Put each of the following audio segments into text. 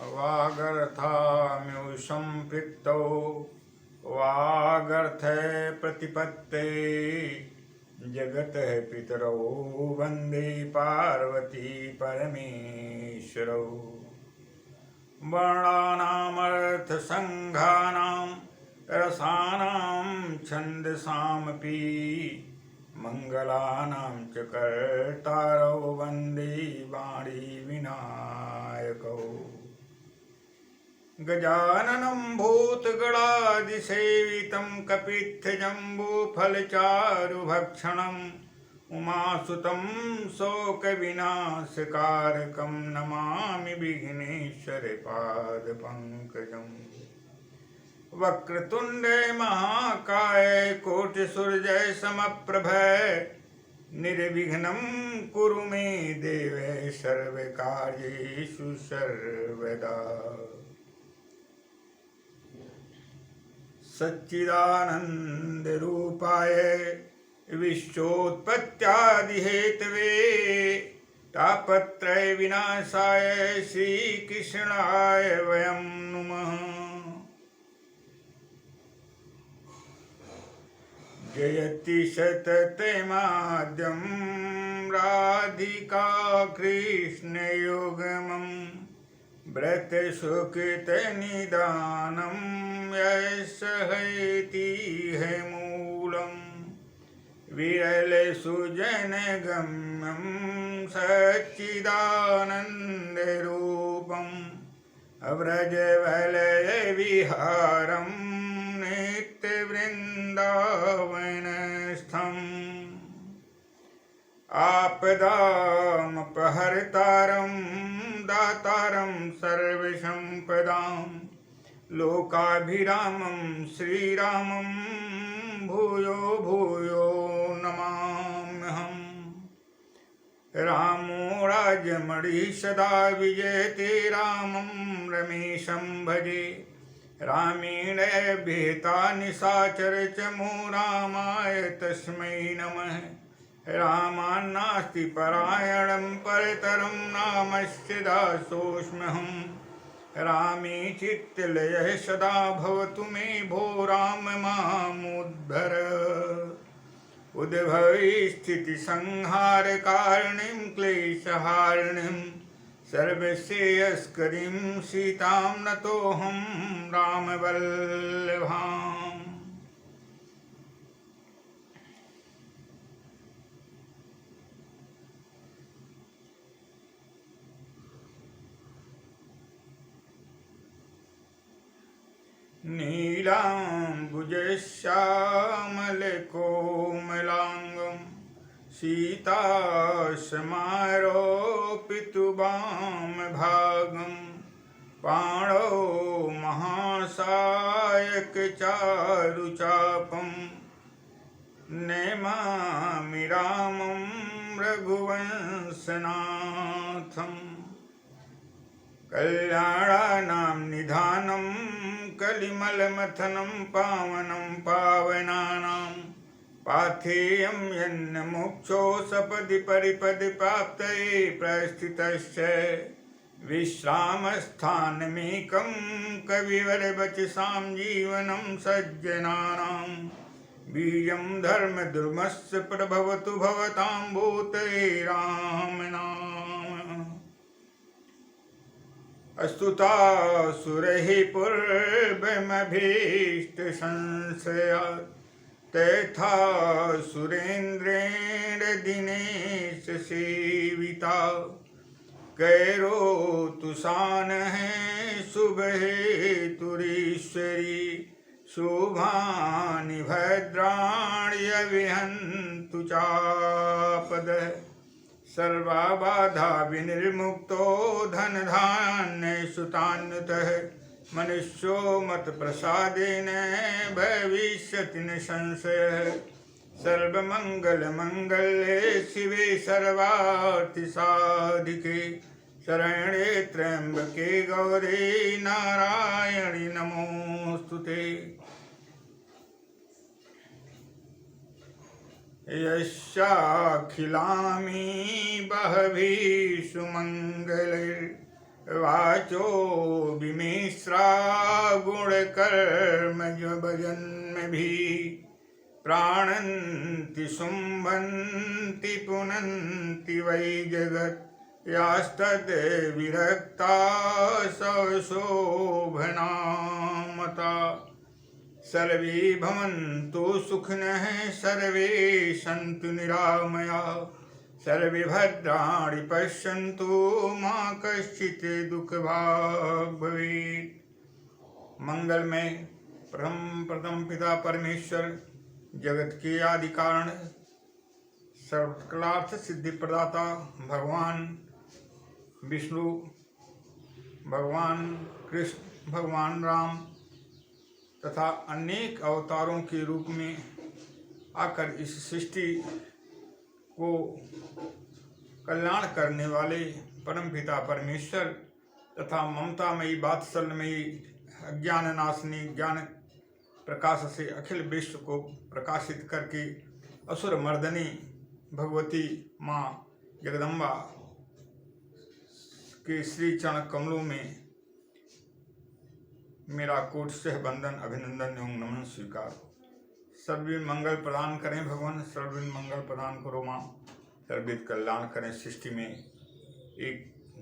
वागर्थाम्यु संपृक्तौ वागर्थे प्रतिपत्ते जगतः पितरौ वन्दे पार्वती परमेश्वरौ। वर्णानामर्थसङ्घानां रसानां छन्दसामपि मङ्गलानां च कर्तारौ वन्दे वाणी विनायकौ। गजाननं भूतगणादिसेवितं कपित्थजम्बूफलचारुभक्षणम् उमासुतं शोकविनाशकारकं नमामि विघ्नेश्वरपादपङ्कजम्। वक्रतुण्डे महाकाय कोटिसूर्यः समप्रभ निर्विघ्नं कुरु मे देव सर्वकार्येषु सर्वदा। सच्चिदानन्दरूपाय विश्वोत्पत्त्यादिहेतवे तापत्रय विनाशाय श्रीकृष्णाय वयं नुमः। जयति सततमाद्यं राधिका कृष्णयुग्मं व्रतसुकृतनिदानं यस्सहैति मूलम् विरलसुजनगम्यं सच्चिदानन्दरूपम् अव्रजवलयविहारं नित्यवृन्दावनस्थम्। आपदामपहर्तारं दातारं सर्वसम्पदां लोकाभिरामं श्रीरामं भूयो भूयो नमाम्यहम्। रामो राज्यमणि सदा विजयते रामं रमेशं भजे। रामेण भेता निशाचर चमो रामाय तस्मै नमः। रामान्नास्ति परायणं परतरं नामस्य दासोऽस्म्यहम्। रामे चित्तलयः सदा भवतु मे भो राम मामुद्धर। उद्भवे स्थितिसंहारकारिणीं क्लेशहारिणीं सर्वश्रेयस्करीं सीतां नतोऽहं रामवल्लभाम्। नीलाम्बुजश्यामलकोमलाङ्गं सीतासमारोपितवामभागं पाणौ महासायकचारुचापं नमामि रामं रघुवंशनाथम्। कल्याणानां निधानं कलिमलमथनं पावनं पावनानां पाथेयं यन्नमुक्षो सपदि परिपदि प्राप्तये प्रस्थितस्य विश्रामस्थानमेकं कविवरवचसां जीवनं सज्जनानां बीजं धर्मधर्मस्य प्रभवतु भवतां भूतये रामनाम। अस्तुतासुरैः पूर्वमभीष्टसंशयात् तथा सुरेन्द्रेण दिनेश सेविता। कैरोतु सानः शुभहेतुरीश्वरी शुभानि भद्राणि अविहन्तु चापदः। सर्वाबाधा विनिर्मुक्तो धनधान्यसुतान्वितः मनुष्यो मत्प्रसादेन भविष्यति न संशयः। सर्वमङ्गलमङ्गल्ये शिवे सर्वार्थिसाधिके शरण्ये त्र्यम्बके गौरी नारायणि नमोऽस्तुते। यस्याखिलामि बहवी सुमङ्गलैर् वाचो विमिश्रा गुण कर्म जो भजन में भी प्राणन्ति शुम्भन्ति पुनन्ति वै जगत् यास्तद् विरक्ता सशोभनामता सर्वे भवन्तु सुखिनः सर्वे सन्तु निरामया सर्वे भद्राणि पश्यन्तु मा कश्चित् दुःखभाग् भवेत्। मंगलमय प्रथम पिता परमेश्वर जगत के आदि कारण सर्वकलार्थ सिद्धि प्रदाता भगवान विष्णु, भगवान कृष्ण, भगवान राम तथा अनेक अवतारों के रूप में आकर इस सृष्टि को कल्याण करने वाले परमपिता परमेश्वर तथा ममतामयी वात्सल्यमयी अज्ञान नाशिनी ज्ञान प्रकाश से अखिल विश्व को प्रकाशित करके असुर मर्दनी भगवती माँ जगदम्बा के श्री चरण कमलों में मेरा कोटशः वंदन अभिनंदन एवं नमन स्वीकार। सर्वविध मंगल प्रदान करें भगवान, सर्वविध मंगल प्रदान करो माँ, सर्वविध कल्याण करें। सृष्टि में एक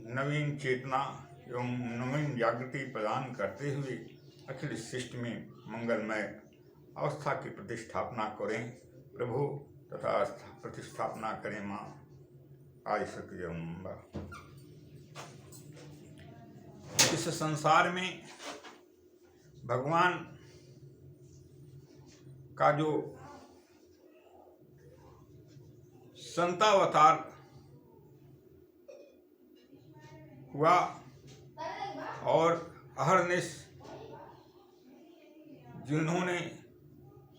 नवीन चेतना एवं नवीन जागृति प्रदान करते हुए अखिल सृष्टि में मंगलमय अवस्था की प्रतिष्ठापना करें प्रभु तथा प्रतिष्ठापना करें माँ। आज सत्य जगदम्बा इस संसार में भगवान का जो संतावतार हुआ और अहरनिश जिन्होंने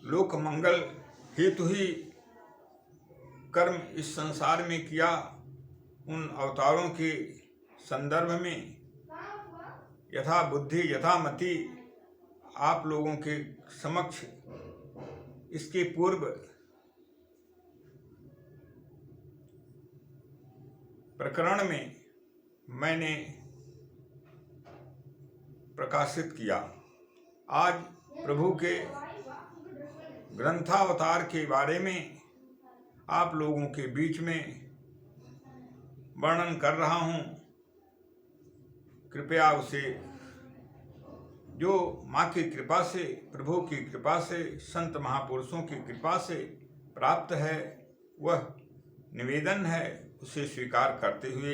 लोक मंगल हेतु ही कर्म इस संसार में किया, उन अवतारों के संदर्भ में यथा बुद्धि यथा मति आप लोगों के समक्ष इसके पूर्व प्रकरण में मैंने प्रकाशित किया। आज प्रभु के ग्रंथावतार के बारे में आप लोगों के बीच में वर्णन कर रहा हूँ। कृपया उसे जो माँ की कृपा से, प्रभु की कृपा से, संत महापुरुषों की कृपा से प्राप्त है, वह निवेदन है, उसे स्वीकार करते हुए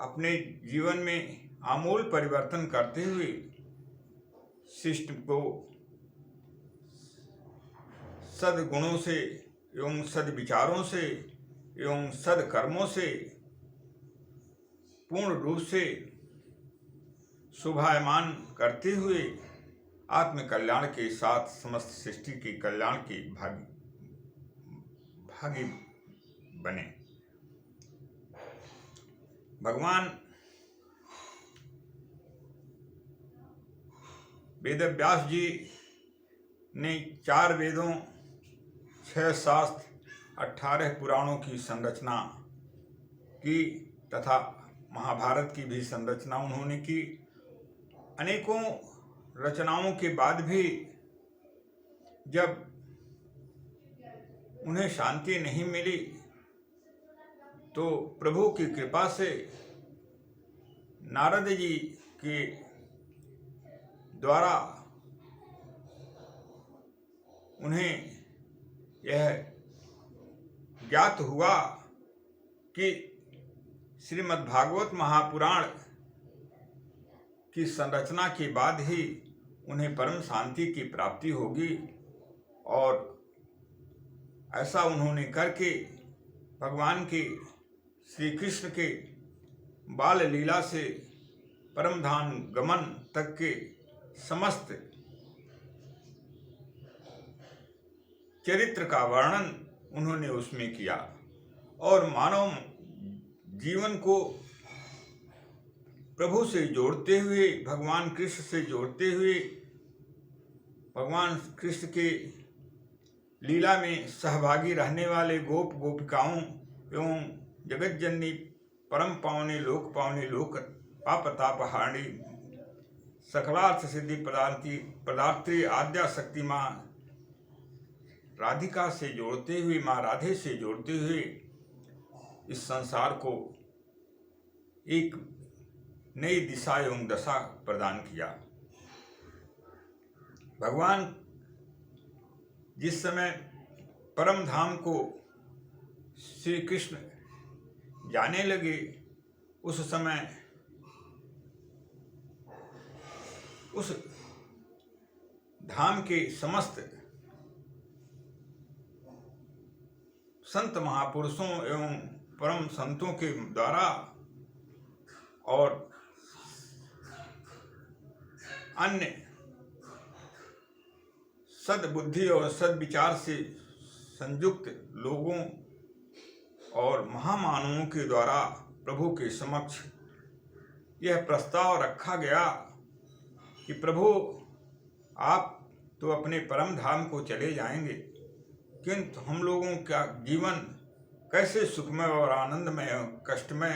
अपने जीवन में आमूल परिवर्तन करते हुए शिष्ट को सद्गुणों से एवं सद्विचारों से एवं सद्कर्मों से पूर्ण रूप से शोभायमान करते हुए आत्म कल्याण के साथ समस्त सृष्टि के कल्याण के भागी बने। भगवान वेदव्यास जी ने 4 वेदों, 6 शास्त्र, 18 पुराणों की संरचना की तथा महाभारत की भी संरचना उन्होंने की। अनेकों रचनाओं के बाद भी जब उन्हें शांति नहीं मिली तो प्रभु की कृपा से नारद जी के द्वारा उन्हें यह ज्ञात हुआ कि श्रीमद्भागवत महापुराण की संरचना के बाद ही उन्हें परम शांति की प्राप्ति होगी, और ऐसा उन्होंने करके भगवान के श्री कृष्ण के बाल लीला से परमधाम गमन तक के समस्त चरित्र का वर्णन उन्होंने उसमें किया और मानव जीवन को प्रभु से जोड़ते हुए, भगवान कृष्ण से जोड़ते हुए, भगवान कृष्ण के लीला में सहभागी रहने वाले गोप गोपिकाओं एवं जगत जननी परम पावनी लोक पाप ताप हारणी सकलार्थ सिद्धि पदार्थी आद्या शक्ति माँ राधिका से जोड़ते हुए, माँ राधे से जोड़ते हुए इस संसार को एक नई दिशा एवं दशा प्रदान किया। भगवान जिस समय परम धाम को श्री कृष्ण जाने लगे, उस समय उस धाम के समस्त संत महापुरुषों एवं परम संतों के द्वारा और अन्य सद्बुद्धि और सद्विचार से संयुक्त लोगों और महामानवों के द्वारा प्रभु के समक्ष यह प्रस्ताव रखा गया कि प्रभु, आप तो अपने परम धाम को चले जाएंगे, किंतु हम लोगों का जीवन कैसे सुखमय और आनंदमय कष्टमय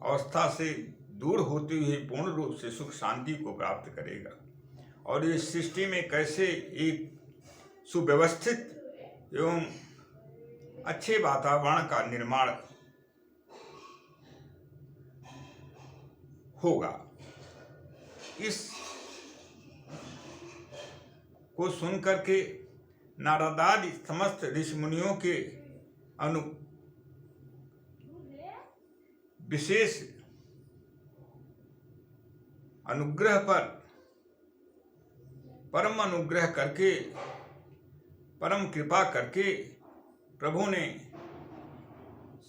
अवस्था से दूर होते हुए पूर्ण रूप से सुख शांति को प्राप्त करेगा, और इस सृष्टि में कैसे एक सुव्यवस्थित एवं अच्छे वातावरण का निर्माण होगा। इस को सुनकर के नारदादि समस्त ऋषि मुनियों के विशेष अनुग्रह पर परम अनुग्रह करके, परम कृपा करके प्रभु ने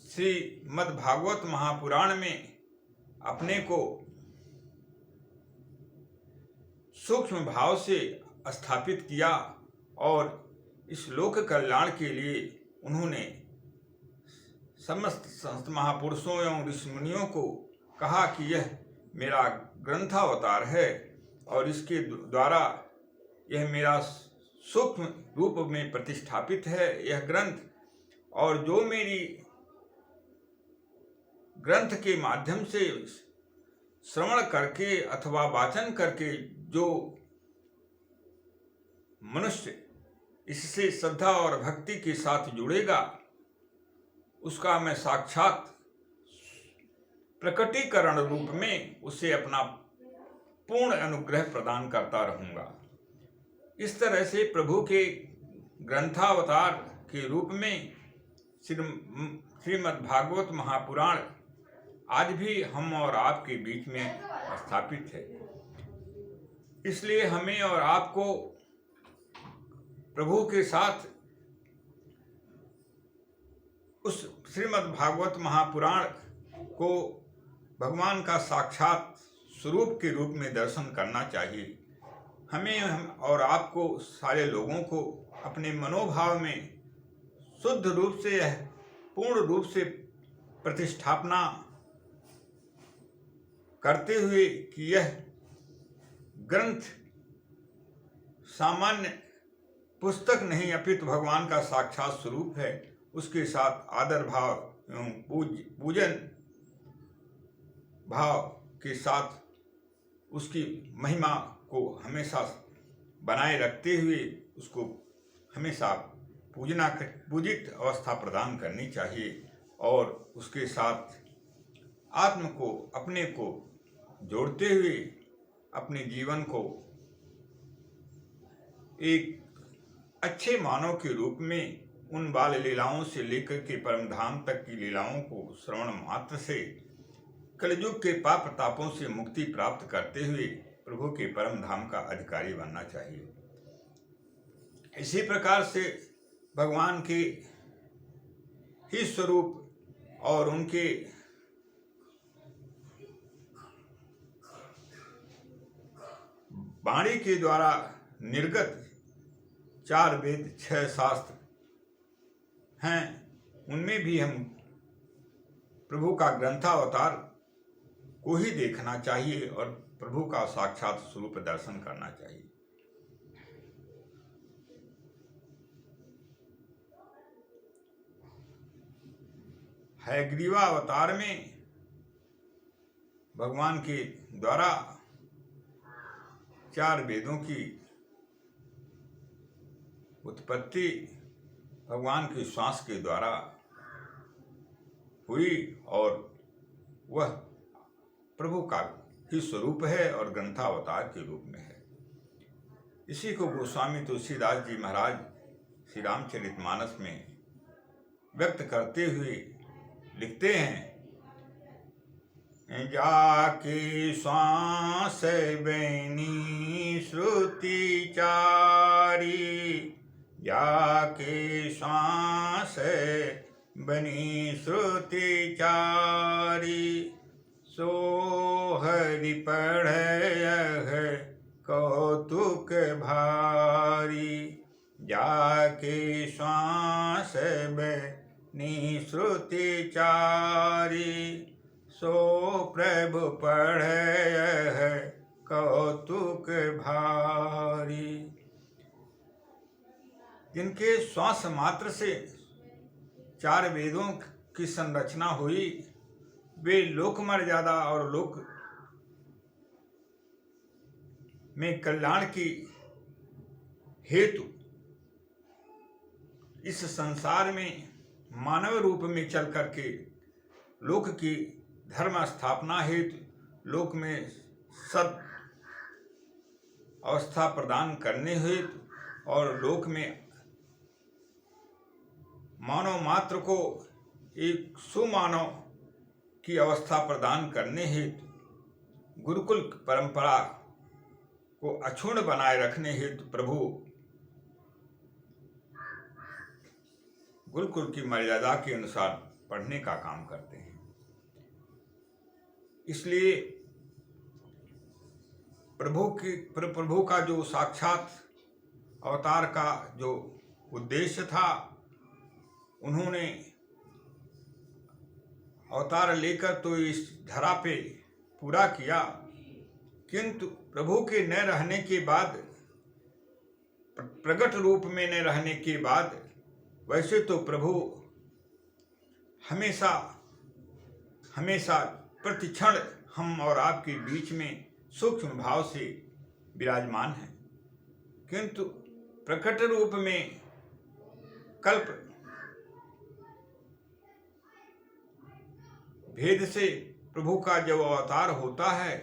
श्रीमद् भागवत महापुराण में अपने को सूक्ष्म भाव से स्थापित किया और इस लोक कल्याण के लिए उन्होंने समस्त संत महापुरुषों एवं ऋषि मुनियों को कहा कि यह मेरा ग्रंथावतार है और इसके द्वारा यह मेरा सूक्ष्म रूप में प्रतिष्ठापित है यह ग्रंथ, और जो मेरी ग्रंथ के माध्यम से श्रवण करके अथवा वाचन करके जो मनुष्य इससे श्रद्धा और भक्ति के साथ जुड़ेगा, उसका मैं साक्षात प्रकटीकरण रूप में उसे अपना पूर्ण अनुग्रह प्रदान करता रहूँगा। इस तरह से प्रभु के ग्रंथावतार के रूप में श्रीमद् भागवत महापुराण आज भी हम और आपके बीच में स्थापित है। इसलिए हमें और आपको प्रभु के साथ उस श्रीमद् भागवत महापुराण को भगवान का साक्षात स्वरूप के रूप में दर्शन करना चाहिए। हमें और आपको सारे लोगों को अपने मनोभाव में शुद्ध रूप से पूर्ण रूप से प्रतिष्ठापना करते हुए कि यह ग्रंथ सामान्य पुस्तक नहीं अपितु भगवान का साक्षात स्वरूप है, उसके साथ आदर भाव एवं पूजन भाव के साथ उसकी महिमा को हमेशा बनाए रखते हुए उसको हमेशा पूजित अवस्था प्रदान करनी चाहिए, और उसके साथ आत्म को अपने को जोड़ते हुए अपने जीवन को एक अच्छे मानव के रूप में उन बाल लीलाओं से लेकर के परम धाम तक की लीलाओं को श्रवण मात्र से कलयुग के पाप तापों से मुक्ति प्राप्त करते हुए प्रभु के परम धाम का अधिकारी बनना चाहिए। इसी प्रकार से भगवान के ही स्वरूप और उनके वाणी के द्वारा निर्गत 4 वेद 6 शास्त्र हैं, उनमें भी हम प्रभु का ग्रंथावतार को ही देखना चाहिए और प्रभु का साक्षात स्वरूप दर्शन करना चाहिए। हयग्रीवा अवतार में भगवान के द्वारा 4 वेदों की उत्पत्ति भगवान के श्वास के द्वारा हुई और वह प्रभु का ही स्वरूप है और ग्रंथावतार के रूप में है। इसी को गोस्वामी तुलसीदास जी महाराज श्री रामचरितमानस में व्यक्त करते हुए लिखते हैं, जाके श्वास बैनी श्रुति चारी, जाके श्वास बनी श्रुति चारी, सो हरि पढ़य कौतुक भारी, जाके श्वास बनी श्रुति चारी, सो प्रभु पढ़य कौतुक भारी। जिनके श्वास मात्र से 4 वेदों की संरचना हुई, वे लोक मर्यादा और लोक में कल्याण की हेतु इस संसार में मानव रूप में चल करके लोक की धर्म स्थापना हेतु लोक में सद अवस्था प्रदान करने हेतु और लोक में मानव मात्र को एक सुमानव की अवस्था प्रदान करने हेतु गुरुकुल परंपरा को अक्षुण्ण बनाए रखने हेतु प्रभु गुरुकुल की मर्यादा के अनुसार पढ़ने का काम करते हैं। इसलिए प्रभु का जो साक्षात अवतार का जो उद्देश्य था, उन्होंने अवतार लेकर तो इस धरा पे पूरा किया, किंतु प्रभु के न रहने के बाद, प्रकट रूप में न रहने के बाद, वैसे तो प्रभु हमेशा हमेशा प्रतिक्षण हम और आपके बीच में सूक्ष्म भाव से विराजमान है, किंतु प्रकट रूप में कल्प भेद से प्रभु का जब अवतार होता है,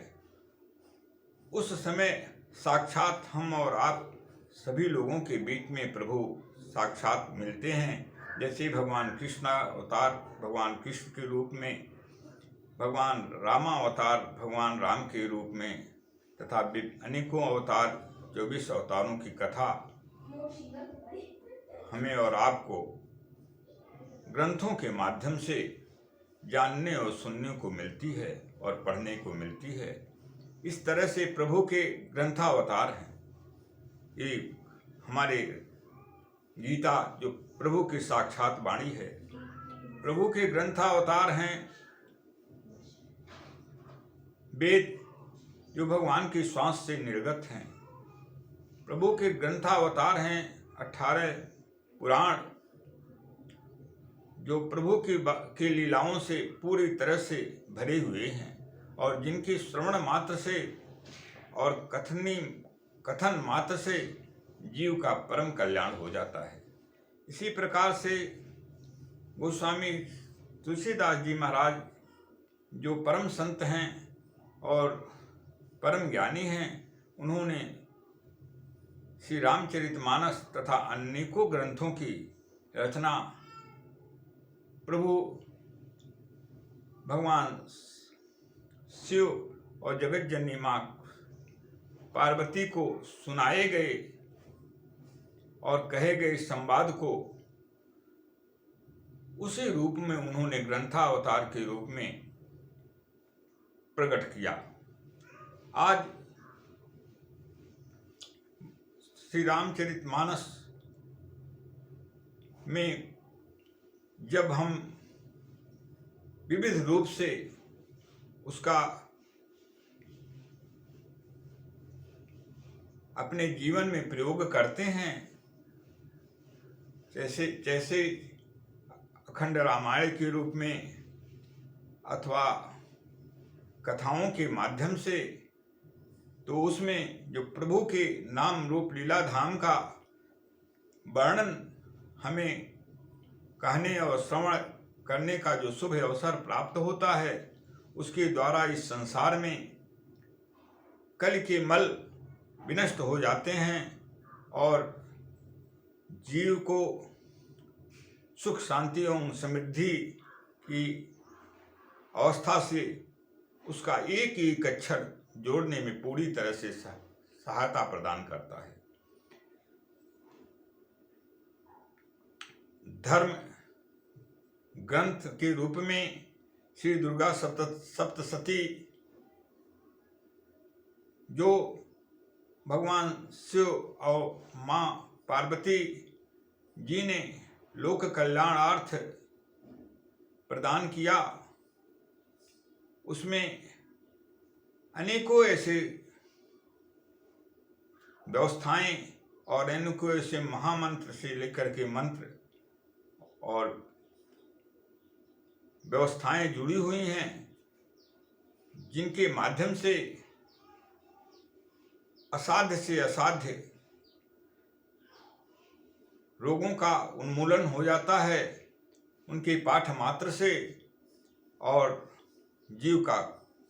उस समय साक्षात हम और आप सभी लोगों के बीच में प्रभु साक्षात मिलते हैं। जैसे भगवान कृष्ण अवतार भगवान कृष्ण के रूप में, भगवान रामावतार भगवान राम के रूप में, तथा अनेकों अवतार 24 अवतारों की कथा हमें और आपको ग्रंथों के माध्यम से जानने और सुनने को मिलती है और पढ़ने को मिलती है। इस तरह से प्रभु के ग्रंथावतार हैं। ये हमारे गीता जो प्रभु की साक्षात वाणी है, प्रभु के ग्रंथावतार हैं। वेद जो भगवान के श्वास से निर्गत हैं, प्रभु के ग्रंथावतार हैं। 18 पुराण जो प्रभु की लीलाओं से पूरी तरह से भरे हुए हैं और जिनकी श्रवण मात्र से और कथन मात्र से जीव का परम कल्याण हो जाता है। इसी प्रकार से गोस्वामी तुलसीदास जी महाराज जो परम संत हैं और परम ज्ञानी हैं, उन्होंने श्री रामचरितमानस तथा अनेकों ग्रंथों की रचना प्रभु भगवान शिव और जगत जननी माँ पार्वती को सुनाए गए और कहे गए संवाद को उसी रूप में उन्होंने ग्रंथावतार के रूप में प्रकट किया। आज श्री रामचरितमानस में जब हम विविध रूप से उसका अपने जीवन में प्रयोग करते हैं, जैसे अखंड रामायण के रूप में अथवा कथाओं के माध्यम से, तो उसमें जो प्रभु के नाम रूप लीला धाम का वर्णन हमें कहने और श्रवण करने का जो शुभ अवसर प्राप्त होता है, उसके द्वारा इस संसार में कल के मल विनष्ट हो जाते हैं और जीव को सुख शांति एवं समृद्धि की अवस्था से उसका एक एक अक्षर जोड़ने में पूरी तरह से सहायता प्रदान करता है। धर्म ग्रंथ के रूप में श्री दुर्गा सप्तशती जो भगवान शिव और माँ पार्वती जी ने लोक कल्याणार्थ प्रदान किया, उसमें अनेकों ऐसे व्यवस्थाएं और अनेकों ऐसे महामंत्र से लेकर के मंत्र और व्यवस्थाएं जुड़ी हुई हैं, जिनके माध्यम से असाध्य से असाध्य रोगों का उन्मूलन हो जाता है उनके पाठ मात्र से, और जीव का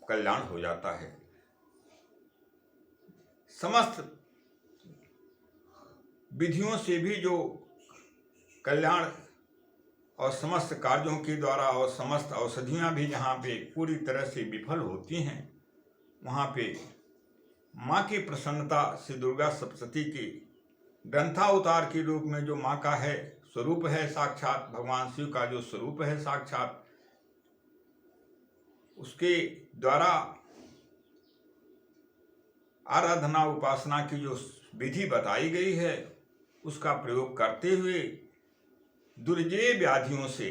कल्याण हो जाता है। समस्त विधियों से भी जो कल्याण और समस्त कार्यों के द्वारा और समस्त औषधियाँ भी जहाँ पे पूरी तरह से विफल होती हैं, वहाँ पे माँ की प्रसन्नता श्री दुर्गा सप्तशती के ग्रंथावतार के रूप में जो माँ का है स्वरूप है, साक्षात भगवान शिव का जो स्वरूप है साक्षात, उसके द्वारा आराधना उपासना की जो विधि बताई गई है, उसका प्रयोग करते हुए दुर्जय व्याधियों से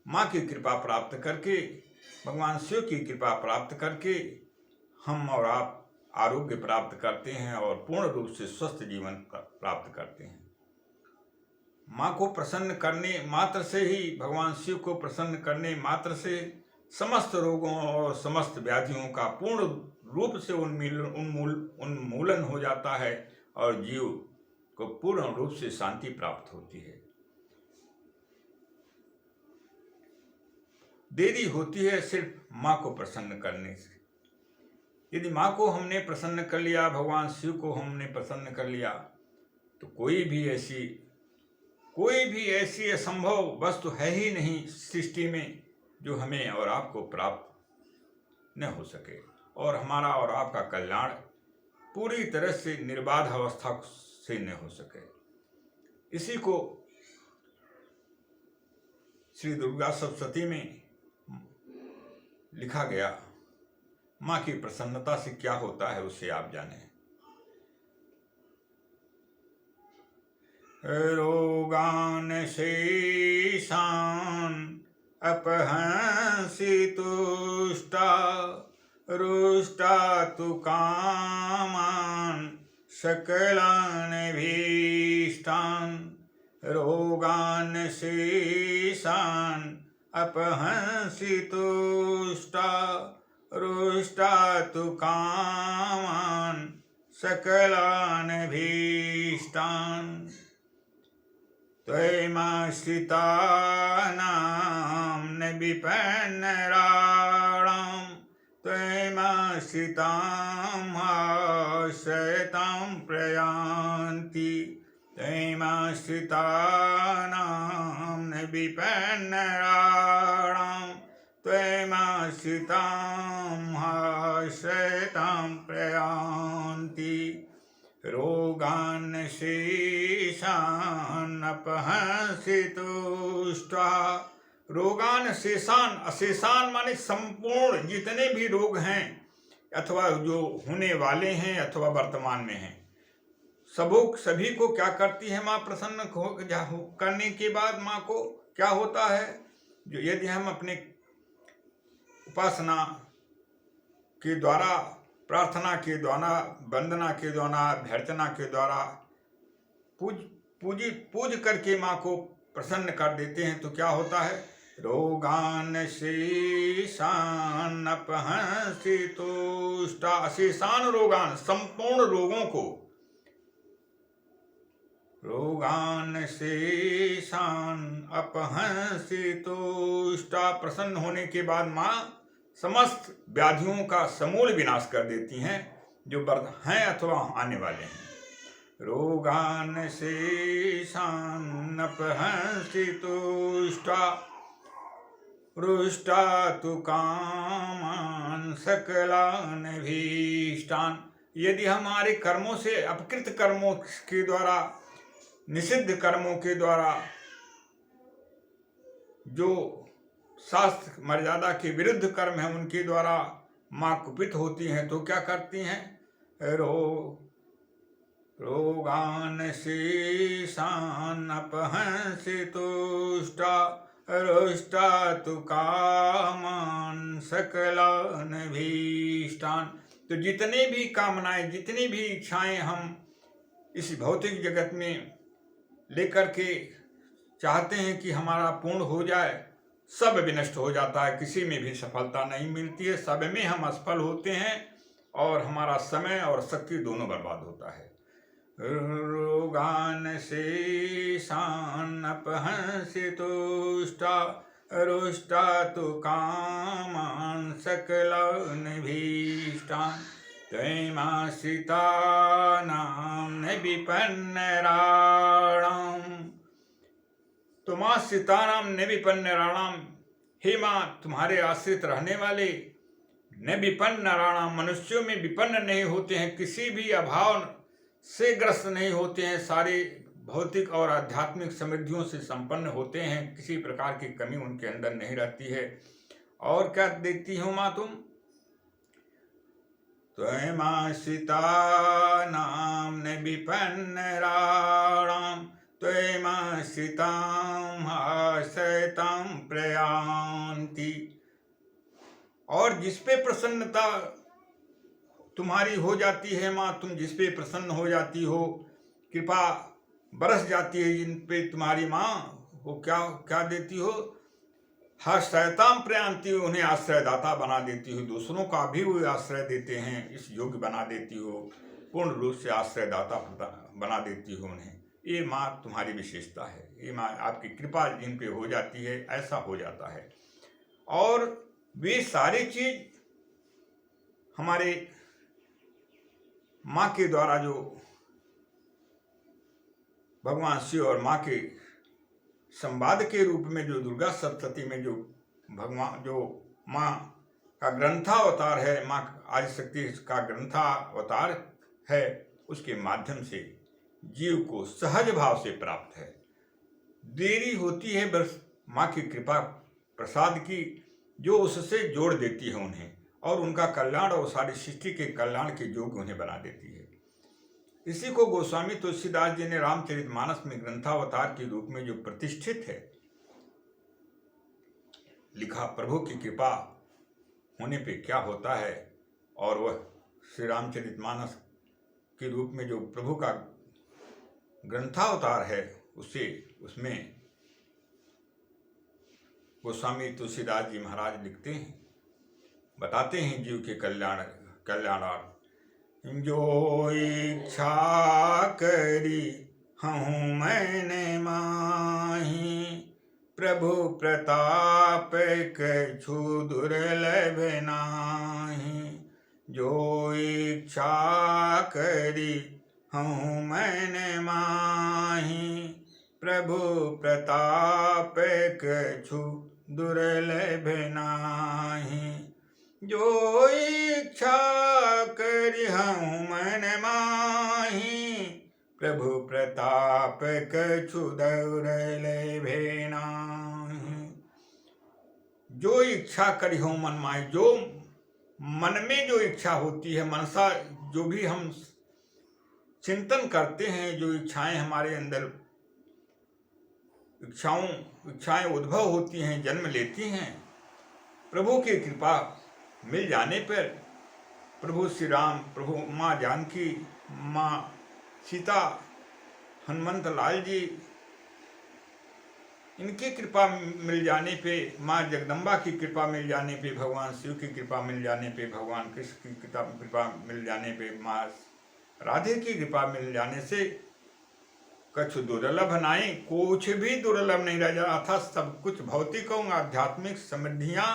माँ की कृपा प्राप्त करके, भगवान शिव की कृपा प्राप्त करके हम और आप आरोग्य प्राप्त करते हैं और पूर्ण रूप से स्वस्थ जीवन प्राप्त करते हैं। माँ को प्रसन्न करने मात्र से ही, भगवान शिव को प्रसन्न करने मात्र से समस्त रोगों और समस्त व्याधियों का पूर्ण रूप से उन्मूलन हो जाता है और जीव को पूर्ण रूप से शांति प्राप्त होती है। देरी होती है सिर्फ माँ को प्रसन्न करने से। यदि माँ को हमने प्रसन्न कर लिया, भगवान शिव को हमने प्रसन्न कर लिया, तो कोई भी ऐसी असंभव वस्तु है ही नहीं सृष्टि में जो हमें और आपको प्राप्त न हो सके, और हमारा और आपका कल्याण पूरी तरह से निर्बाध अवस्था से न हो सके। इसी को श्री दुर्गा सप्तशती में लिखा गया। माँ की प्रसन्नता से क्या होता है उसे आप जाने। रोगान शेषान अपहंसि तुष्टा, रुष्टा तु कामान सकलान भीष्टान। रोगान शेषान अपहंसि तुष्टा, रुष्टा तु कामान सकलान भीष्टान। त्वयिमाश्रितानां न विपन्नराणां, त्वयिमाश्रितां आश्रयतां प्रयान्ति। त्वयिमाश्रितानां न विपन्नराणां, त्वयिमाश्रितां आश्रयतां प्रयान्ति। रोगान् शेषान् अपहंसि तुष्टा। रोगान शेषान, अशेषान माने संपूर्ण जितने भी रोग हैं अथवा जो होने वाले हैं अथवा वर्तमान में हैं, सभी को क्या करती है माँ? प्रसन्न करने के बाद माँ को क्या होता है? जो यदि हम अपने उपासना के द्वारा, प्रार्थना के द्वारा, वंदना के द्वारा, अभ्यर्थना के द्वारा पूज करके माँ को प्रसन्न कर देते हैं, तो क्या होता है? रोगान शेषान अपहंसि तुष्टा। शेषान रोगान, संपूर्ण रोगों को, रोगान शेषान अपहंसि तुष्टा। प्रसन्न होने के बाद माँ समस्त व्याधियों का समूल विनाश कर देती हैं जो हैं अथवा आने वाले हैं। रोगान शेषान अपहंसि तुष्टा, रुष्टा तु कामान सकलान भीष्टान। यदि हमारे कर्मों से, अपकृत कर्मों के द्वारा, निषिद्ध कर्मों के द्वारा, जो शास्त्र मर्यादा के विरुद्ध कर्म है उनके द्वारा माँ कुपित होती हैं, तो क्या करती हैं? रोगान शेषान अपहंसि तुष्टा, रुष्टा तु कामान सकलान भीष्टान। तो जितने भी कामनाएं, जितनी भी इच्छाएं हम इस भौतिक जगत में लेकर के चाहते हैं कि हमारा पूर्ण हो जाए, सब विनष्ट हो जाता है। किसी में भी सफलता नहीं मिलती है, सब में हम असफल होते हैं और हमारा समय और शक्ति दोनों बर्बाद होता है। रोगान शेषान अपहंसि तुष्टा, रुष्टा तु कामान सकलान भीष्टान। त्वमाश्रितानां न विपन्नराणाम्। त्वमाश्रितानां न विपन्नराणाम्, हे माँ तुम्हारे आश्रित रहने वाले, न विपन्नराणाम्, मनुष्यों में विपन्न नहीं होते हैं, किसी भी अभाव से ग्रस्त नहीं होते हैं, सारे भौतिक और आध्यात्मिक समृद्धियों से संपन्न होते हैं, किसी प्रकार की कमी उनके अंदर नहीं रहती है। और क्या देखती हो माँ तुम? त्वमाश्रितानां न विपन्नराणाम्, त्वमाश्रिताम् आश्रयतां प्रयान्ति। और जिस पे प्रसन्नता तुम्हारी हो जाती है माँ, तुम जिस पे प्रसन्न हो जाती हो, कृपा बरस जाती है जिन पे तुम्हारी माँ, वो क्या देती हो? आश्रयतां प्रयान्ति, उन्हें आश्रयदाता बना देती हो, दूसरों का भी वो आश्रय देते हैं, इस योग्य बना देती हो, पूर्ण रूप से आश्रयदाता बना देती हो उन्हें। ये माँ तुम्हारी विशेषता है, ये माँ आपकी कृपा जिन पे हो जाती है, ऐसा हो जाता है। और वे सारी चीज हमारे माँ के द्वारा, जो भगवान शिव और माँ के संवाद के रूप में, जो दुर्गा सप्तशती में जो भगवान, जो माँ का ग्रंथावतार है, माँ आदिशक्ति का ग्रंथावतार है, उसके माध्यम से जीव को सहज भाव से प्राप्त है। देरी होती है बस माँ की कृपा प्रसाद की, जो उससे जोड़ देती है उन्हें, और उनका कल्याण और सारी सृष्टि के कल्याण के योग्य उन्हें बना देती है। इसी को गोस्वामी तुलसीदास जी ने रामचरितमानस में ग्रंथावतार के रूप में जो प्रतिष्ठित है लिखा, प्रभु की कृपा होने पे क्या होता है। और वह श्री रामचरितमानस के रूप में जो प्रभु का ग्रंथावतार है, उसमें गोस्वामी तुलसीदास जी महाराज लिखते हैं, बताते हैं जीव के कल्याणार्थ। जो इच्छा करी हूँ मैंने माही, प्रभु प्रताप कछु दुर्लभ नाही। जो इच्छा करी हूँ मैंने माही, प्रभु प्रताप कछु दुर्लभ नाही। जो इच्छा करी हूँ मन माही, प्रभु प्रताप कछु दुर्लभ नाही। जो इच्छा करी हूँ मन माही, जो मन में जो इच्छा होती है, मनसा जो भी हम चिंतन करते हैं, जो इच्छाएं हमारे अंदर इच्छाएं उद्भव होती हैं, जन्म लेती हैं, प्रभु की कृपा मिल जाने पर प्रभु श्री राम, प्रभु माँ जानकी, माँ सीता, हनुमंत लाल जी इनकी कृपा मिल जाने पे, माँ जगदम्बा की कृपा मिल जाने पे, भगवान शिव की कृपा मिल जाने पे, भगवान कृष्ण की कृपा मिल जाने पे, माँ राधे की कृपा मिल जाने से कछु दुर्लभ नहीं, कुछ भी दुर्लभ नहीं रह जाता था। सब कुछ भौतिक और आध्यात्मिक समृद्धियाँ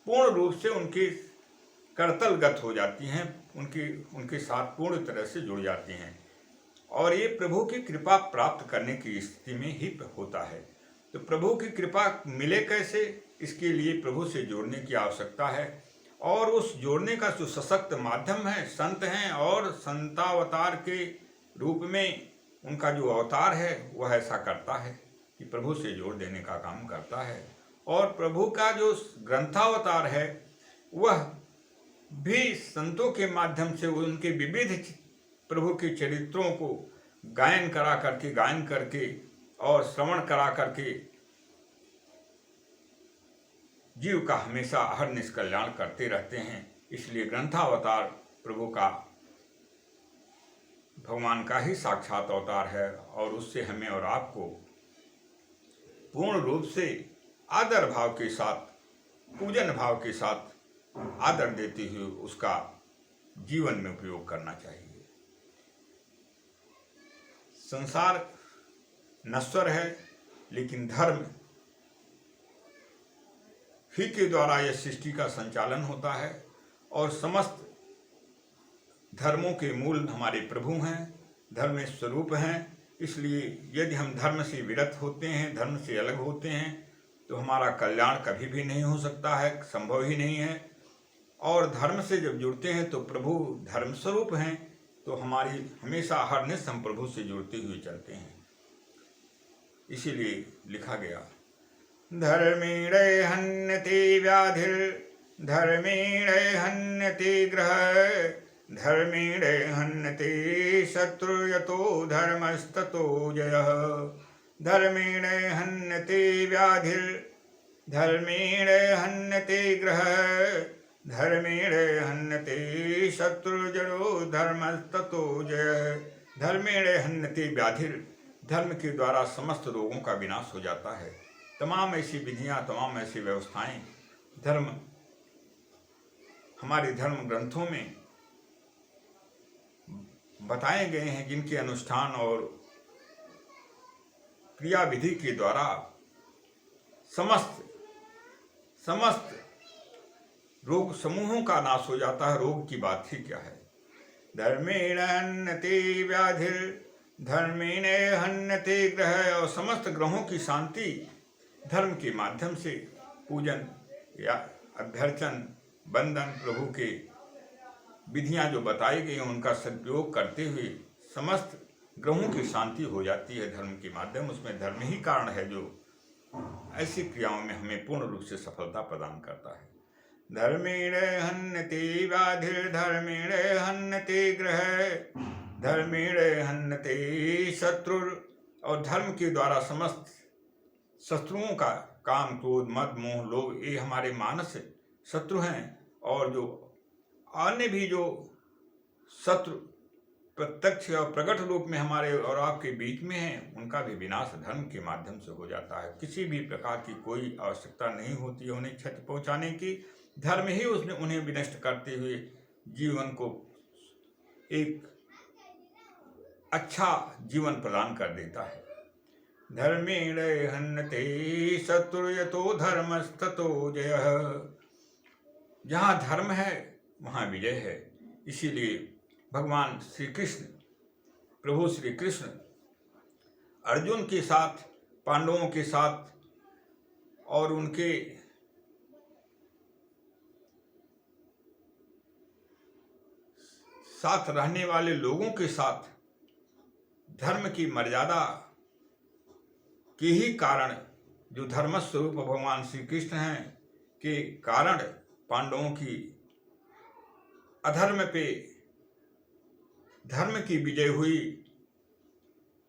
पूर्ण रूप से उनकी करतलगत हो जाती हैं, उनके साथ पूर्ण तरह से जुड़ जाती हैं। और ये प्रभु की कृपा प्राप्त करने की स्थिति में ही होता है। तो प्रभु की कृपा मिले कैसे, इसके लिए प्रभु से जोड़ने की आवश्यकता है। और उस जोड़ने का जो सशक्त माध्यम है संत हैं, और संतावतार के रूप में उनका जो अवतार है वह ऐसा करता है कि प्रभु से जोड़ देने का काम करता है। और प्रभु का जो ग्रंथावतार है वह भी संतों के माध्यम से उनके विविध प्रभु के चरित्रों को गायन करके और श्रवण करा करके जीव का हमेशा अहरनिश कल्याण करते रहते हैं। इसलिए ग्रंथावतार प्रभु का, भगवान का ही साक्षात अवतार है, और उससे हमें और आपको पूर्ण रूप से आदर भाव के साथ, पूजन भाव के साथ आदर देते हुए उसका जीवन में उपयोग करना चाहिए। संसार नश्वर है, लेकिन धर्म ही के द्वारा यह सृष्टि का संचालन होता है, और समस्त धर्मों के मूल हमारे प्रभु हैं, धर्म स्वरूप हैं। इसलिए यदि हम धर्म से विरत होते हैं, धर्म से अलग होते हैं, तो हमारा कल्याण कभी भी नहीं हो सकता है, संभव ही नहीं है। और धर्म से जब जुड़ते हैं तो प्रभु धर्म स्वरूप हैं, तो हमारी हमेशा हरनिश हम प्रभु से जुड़ते हुए चलते हैं। इसीलिए लिखा गया, धर्मेण हन्यते व्याधिर धर्मेण हन्यते ग्रह धर्मेण हन्यते शत्रु यतो धर्मस्ततो जयः। धर्मेण हन्यते व्याधिर धर्मेण हन्यते ग्रह धर्मेण हन्यते शत्रुजरो धर्मस्ततो जयः। धर्मेण हन्यते व्याधिर, धर्म के द्वारा समस्त रोगों का विनाश हो जाता है। तमाम ऐसी विधियाँ, तमाम ऐसी व्यवस्थाएं हमारे धर्म ग्रंथों में बताए गए हैं, जिनके अनुष्ठान और क्रिया विधि के द्वारा समस्त रोग समूहों का नाश हो जाता है। रोग की बात ही क्या है। धर्मेण हन्यते व्याधिर धर्मेण हन्यते ग्रह, और समस्त ग्रहों की शांति धर्म के माध्यम से पूजन या अभ्यर्चन, बंधन, प्रभु के विधियां जो बताई गई हैं उनका सदुपयोग करते हुए समस्त ग्रहों की शांति हो जाती है धर्म के माध्यम। उसमें धर्म ही कारण है जो ऐसी क्रियाओं में हमें पूर्ण रूप से सफलता प्रदान करता है। धर्मेण हन्यते व्याधिर धर्मेण हन्यते ग्रह धर्मेण हन्यते शत्रु, और धर्म के द्वारा समस्त शत्रुओं का काम, क्रोध, मद, मोह, लोभ, ये हमारे मानस शत्रु हैं। और जो अन्य भी जो शत्रु प्रत्यक्ष और प्रकट रूप में हमारे और आपके बीच में हैं, उनका भी विनाश धर्म के माध्यम से हो जाता है। किसी भी प्रकार की कोई आवश्यकता नहीं होती है उन्हें क्षति पहुंचाने की। धर्म ही उन्हें विनष्ट करते हुए जीवन को एक अच्छा जीवन प्रदान कर देता है। धर्मेण हन्यते शत्रु यतो धर्मस्ततो जयः। जहाँ धर्म है वहाँ विजय है। इसीलिए भगवान श्री कृष्ण, प्रभु श्री कृष्ण अर्जुन के साथ, पांडवों के साथ और उनके साथ रहने वाले लोगों के साथ धर्म की मर्यादा के ही कारण, जो धर्म स्वरूप भगवान श्री कृष्ण हैं, के कारण पांडवों की अधर्म पे धर्म की विजय हुई।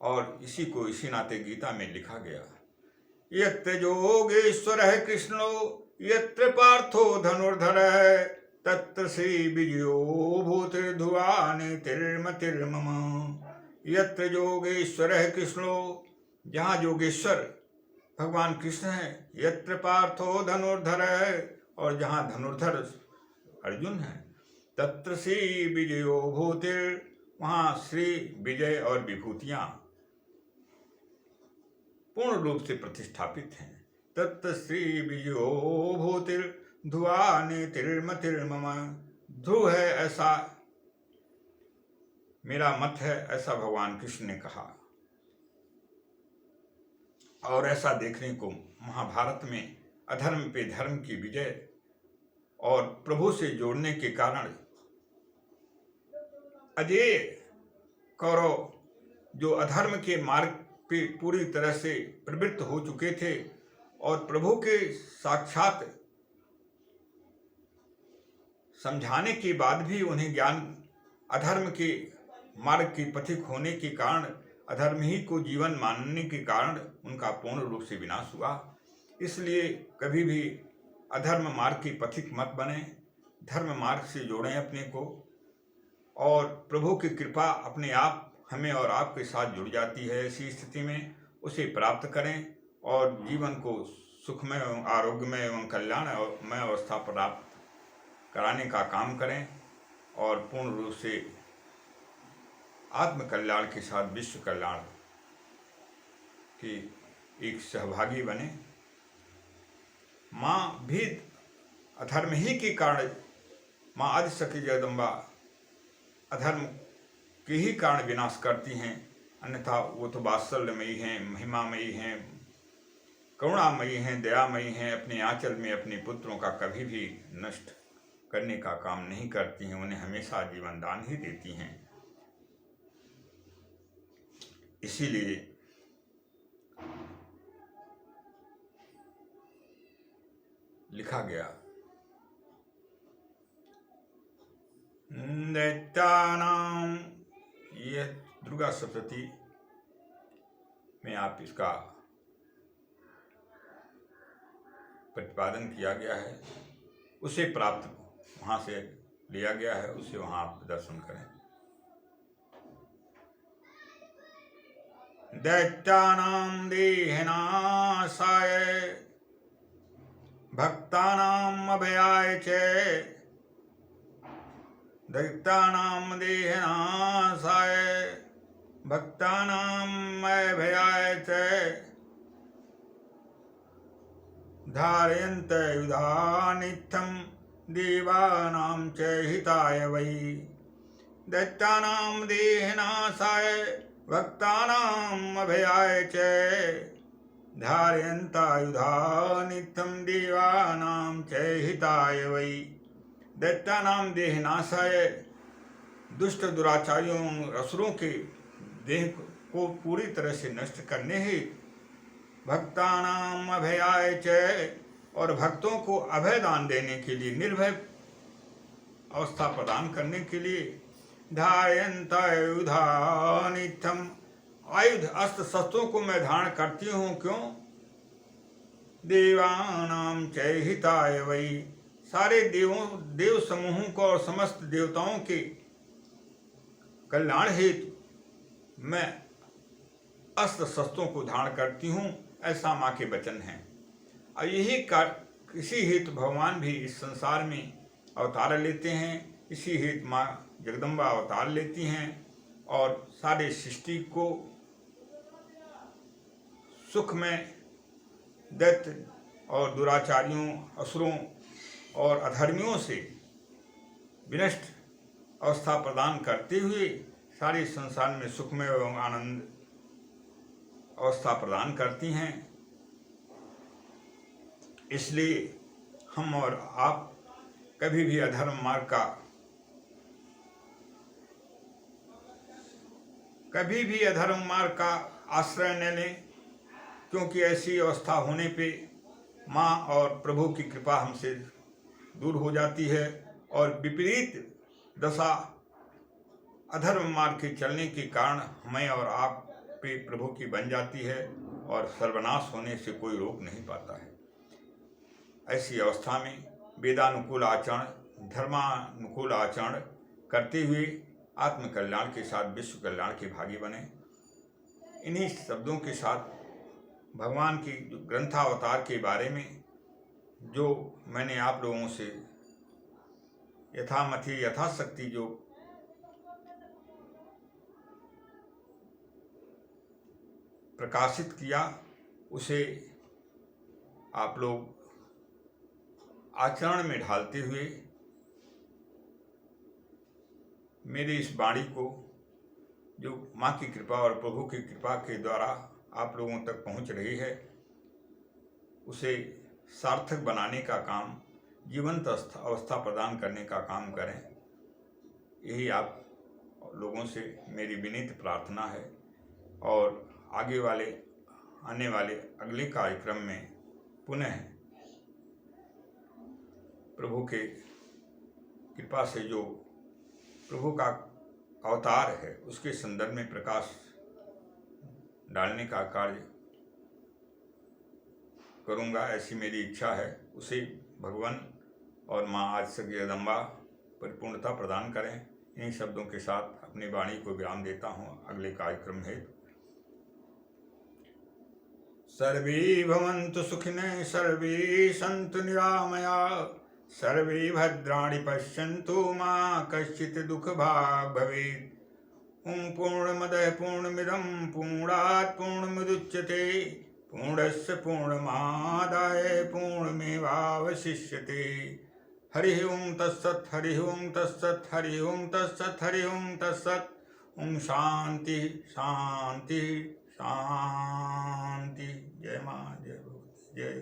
और इसी नाते गीता में लिखा गया, यत्र योगेश्वरः कृष्णो यत्र पार्थो धनुर्धरः तत्र श्री विजयो भूतिर्ध्रुवा नीतिर्मतिर्मम। यत्र योगेश्वरः कृष्णो, जहाँ योगेश्वर भगवान कृष्ण है। यत्र पार्थो धनुर्धर है, और जहाँ धनुर्धर अर्जुन है, तत्र श्री विजयो भूतिर, वहाँ श्री विजय और विभूतियाँ पूर्ण रूप से प्रतिष्ठापित हैं। तत्र श्री विजयो भूतिर ध्रुवा नेतिर्मतिर्मम, ध्रुव है ऐसा मेरा मत है, ऐसा भगवान कृष्ण ने कहा। और ऐसा देखने को महाभारत में अधर्म पे धर्म की विजय और प्रभु से जोड़ने के कारण अजेय कौरव जो अधर्म के मार्ग पे पूरी तरह से प्रवृत्त हो चुके थे और प्रभु के साक्षात समझाने के बाद भी उन्हें ज्ञान अधर्म के मार्ग के पथिक होने के कारण, अधर्म ही को जीवन मानने के कारण उनका पूर्ण रूप से विनाश हुआ। इसलिए कभी भी अधर्म मार्ग के पथिक मत बने, धर्म मार्ग से जोड़ें अपने को, और प्रभु की कृपा अपने आप हमें और आपके साथ जुड़ जाती है। ऐसी स्थिति में उसे प्राप्त करें और जीवन को सुखमय एवं आरोग्यमय एवं कल्याणमय अवस्था प्राप्त कराने का काम करें और पूर्ण रूप से आत्म कल्याण के साथ विश्व कल्याण की एक सहभागी बने। माँ भी अधर्म ही के कारण, माँ आदिशक्ति जगदम्बा अधर्म के ही कारण विनाश करती हैं, अन्यथा वो तो वात्सल्यमयी हैं, महिमामयी हैं, करुणामयी हैं, दयामयी हैं। अपने आंचल में अपने पुत्रों का कभी भी नष्ट करने का काम नहीं करती हैं, उन्हें हमेशा जीवन दान ही देती हैं। इसीलिए लिखा गया, दैत्यानाम, यह दुर्गा सप्तती में आप इसका प्रतिपादन किया गया है, उसे प्राप्त वहाँ से लिया गया है, उसे वहाँ आप दर्शन करें। दैत्यानां देहनाशाय भक्तानां अभयाय च, दैत्यानां देहनाशाय भक्तानां अभयाय च, धारयन्त युधानित्यं देवानां च हिताय वै। दैत्यानां देहनाशाय भक्तानां अभयाय च, धारयन्तायुधा नित्यं देवानां च हिताय वै। दैत्यानां देहनाशाय, दुष्ट दुराचारियों असुरों के देह को पूरी तरह से नष्ट करने ही, भक्तानां अभयाय च, और भक्तों को अभय दान देने के लिए, निर्भय अवस्था प्रदान करने के लिए, धारयन्तायुधा नित्यं, आयुध अस्त्र शस्त्रों को मैं धारण करती हूँ, क्यों? देवानां च हिताय वै, सारे देव समूहों को और समस्त देवताओं के कल्याण हेतु मैं अस्त्र शस्त्रों को धारण करती हूँ, ऐसा माँ के वचन हैं। और यही इसी हेतु भगवान भी इस संसार में अवतार लेते हैं, इसी हेतु माँ जगदम्बा अवतार लेती हैं और सारे सृष्टि को सुख में दैत्य और दुराचारियों, असुरों और अधर्मियों से विनष्ट अवस्था प्रदान करते हुए सारे संसार में सुखमय एवं आनंद अवस्था प्रदान करती हैं। इसलिए हम और आप कभी भी अधर्म मार्ग का, कभी भी अधर्म मार्ग का आश्रय न लें, क्योंकि ऐसी अवस्था होने पे माँ और प्रभु की कृपा हमसे दूर हो जाती है और विपरीत दशा अधर्म मार्ग के चलने के कारण हमें और आप पे प्रभु की बन जाती है और सर्वनाश होने से कोई रोक नहीं पाता है। ऐसी अवस्था में वेदानुकूल आचरण, धर्मानुकूल आचरण करते हुए आत्म कल्याण के साथ विश्व कल्याण के भागी बने। इन्हीं शब्दों के साथ भगवान की जो ग्रंथावतार के बारे में जो मैंने आप लोगों से यथामति यथाशक्ति जो प्रकाशित किया, उसे आप लोग आचरण में ढालते हुए मेरी इस वाणी को जो माँ की कृपा और प्रभु की कृपा के द्वारा आप लोगों तक पहुँच रही है, उसे सार्थक बनाने का काम, जीवंत अवस्था प्रदान करने का काम करें। यही आप लोगों से मेरी विनीत प्रार्थना है। और आने वाले अगले कार्यक्रम में पुनः प्रभु के कृपा से जो प्रभु का अवतार है उसके संदर्भ में प्रकाश डालने का कार्य करूँगा, ऐसी मेरी इच्छा है। उसे भगवान और माँ आदिशक्ति जगदम्बा परिपूर्णता प्रदान करें। इन शब्दों के साथ अपनी वाणी को विराम देता हूँ अगले कार्यक्रम हेतु। सर्वे भवन्तु सुखिनः, सर्वे सन्तु निरामया, सर्वे भद्राणि पश्यन्तु मा कश्चित् दुःखभाग् भवेत्। ॐ पूर्णमदः पूर्णमिदं पूर्णात् पूर्णमुदच्यते, पूर्णस्य पूर्णमादाय पूर्णमेवावशिष्यते। हरि ओं तत्सत्, हरि ओं तत्सत्, हरि ओं तत्सत्, हरि ओं तत्सत्। ओं शांति शांति शांति। जय माँ, जय भगवती, जय